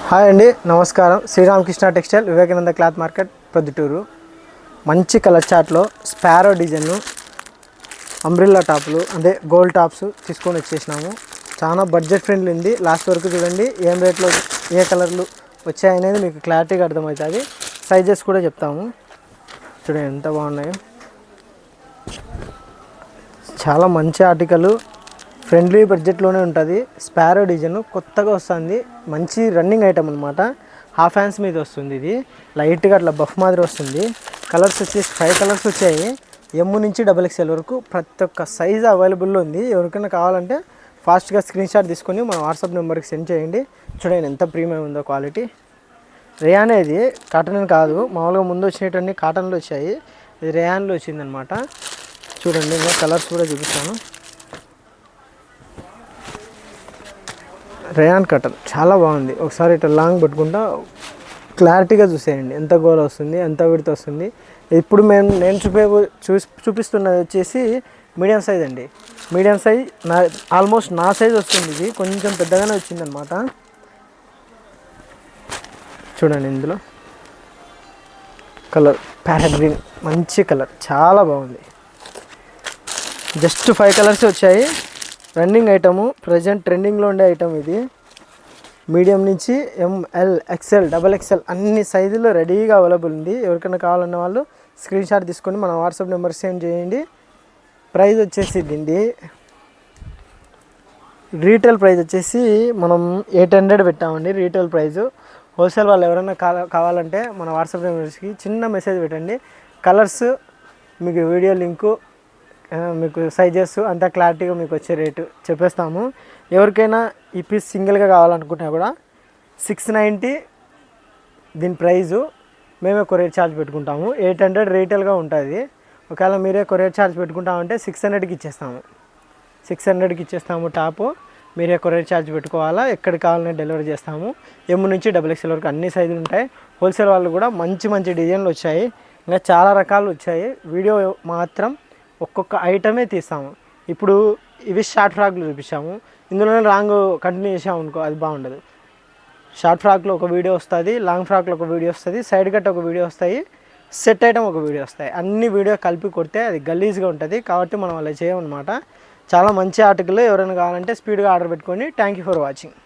Hi అండి, నమస్కారం. Sri Ramakrishna textile, Vivekananda cloth market, Proddatur. మంచి కలర్ చార్ట్లో స్పారో డిజైన్ అంబ్రిల్లా టాప్లు అంటే గోల్డ్ టాప్స్ తీసుకొని వచ్చేసినాము. చాలా బడ్జెట్ ఫ్రెండ్లీ ఉంది. లాస్ట్ వరకు చూడండి, ఏం రేట్లో ఏ కలర్లు వచ్చాయనేది మీకు క్లారిటీగా అర్థమవుతుంది. సైజెస్ కూడా చెప్తాము. చూడండి ఎంత బాగున్నాయో. చాలా మంచి ఆర్టికల్, ఫ్రెండ్లీ బడ్జెట్లోనే ఉంటుంది. స్పారో డిజైన్ కొత్తగా వస్తుంది, మంచి రన్నింగ్ ఐటమ్ అనమాట. హాఫ్ హ్యాండ్స్ మీద వస్తుంది. ఇది లైట్గా అట్లా బఫ్ మాదిరి వస్తుంది. కలర్స్ వచ్చేసి 5 కలర్స్ వచ్చాయి. ఎమ్ నుంచి XXL వరకు ప్రతి ఒక్క సైజు అవైలబుల్లో ఉంది. ఎవరికైనా కావాలంటే ఫాస్ట్గా స్క్రీన్ షాట్ తీసుకొని మన వాట్సాప్ నెంబర్కి సెండ్ చేయండి. చూడండి ఎంత ప్రీమియం ఉందో క్వాలిటీ. రేయాన్ ఇది కాటన్ కాదు, మామూలుగా ముందు వచ్చినటువంటి కాటన్లో వచ్చాయి. ఇది రేయాన్లో వచ్చిందనమాట. చూడండి ఇంకా కలర్స్ కూడా చూపిస్తాను. రేయాన్ కాటన్ చాలా బాగుంది. ఒకసారి ఇట్లా లాంగ్ పట్టుకుంటా క్లారిటీగా చూసేయండి ఎంత గోల్ వస్తుంది, ఎంత విడత వస్తుంది. ఇప్పుడు నేను చూపిస్తున్నది వచ్చేసి మీడియం సైజ్ అండి. మీడియం సైజ్ ఆల్మోస్ట్ నా సైజ్ వస్తుంది. ఇది కొంచెం పెద్దగానే వచ్చిందనమాట. చూడండి ఇందులో కలర్ ప్యారెట్ గ్రీన్, మంచి కలర్, చాలా బాగుంది. జస్ట్ 5 కలర్స్ వచ్చాయి. రన్నింగ్ ఐటము, ప్రజెంట్ ట్రెండింగ్లో ఉండే ఐటమ్ ఇది. మీడియం నుంచి ML, XL, XXL అన్ని సైజుల్లో రెడీగా అవైలబుల్ ఉంది. ఎవరికైనా కావాలన్న వాళ్ళు స్క్రీన్ షాట్ తీసుకొని మన వాట్సాప్ నెంబర్ సెండ్ చేయండి. ప్రైస్ వచ్చేసి దీన్ని రీటైల్ ప్రైస్ వచ్చేసి మనం 800 పెట్టామండి రీటైల్ ప్రైజు. హోల్సేల్ వాళ్ళు ఎవరైనా కావాలంటే మన వాట్సాప్ నెంబర్స్కి చిన్న మెసేజ్ పెట్టండి. కలర్స్ మీకు వీడియో లింకు, మీకు సైజెస్ అంతా క్లారిటీగా మీకు వచ్చే రేటు చెప్పేస్తాము. ఎవరికైనా ఈ పీస్ సింగిల్గా కావాలనుకుంటున్నా కూడా 690 దీని ప్రైజు. మేమే కొరియర్ ఛార్జ్ పెట్టుకుంటాము. 800 రీటైల్గా ఉంటుంది. ఒకవేళ మీరే కొరియర్ ఛార్జ్ పెట్టుకుంటామంటే 600కి ఇచ్చేస్తాము. 600కి ఇచ్చేస్తాము టాపు. మీరే కొరియర్ ఛార్జ్ పెట్టుకోవాలా. ఎక్కడికి కావాలనే డెలివరీ చేస్తాము. ఎమ్ నుంచి XXL వరకు అన్ని సైజులు ఉంటాయి. హోల్సేల్ వాళ్ళు కూడా మంచి మంచి డిజైన్లు వచ్చాయి. ఇంకా చాలా రకాలు వచ్చాయి. వీడియో మాత్రం ఒక్కొక్క ఐటమే తీస్తాము. ఇప్పుడు ఇవి షార్ట్ ఫ్రాక్లు చూపించాము. ఇందులోనే లాంగ్ కంటిన్యూ చేసాము అనుకో, అది బాగుండదు. షార్ట్ ఫ్రాక్లో ఒక వీడియో వస్తుంది, లాంగ్ ఫ్రాక్లో ఒక వీడియో వస్తుంది, సైడ్ కట్ ఒక వీడియో వస్తాయి, సెట్ ఐటమ్ ఒక వీడియో వస్తాయి. అన్ని వీడియో కలిపి కొడితే అది గలీజ్గా ఉంటుంది. కాబట్టి మనం అలా చేయమన్నమాట. చాలా మంచి ఆర్టికల్. ఎవరైనా కావాలంటే స్పీడ్గా ఆర్డర్ పెట్టుకోండి. Thank you for watching.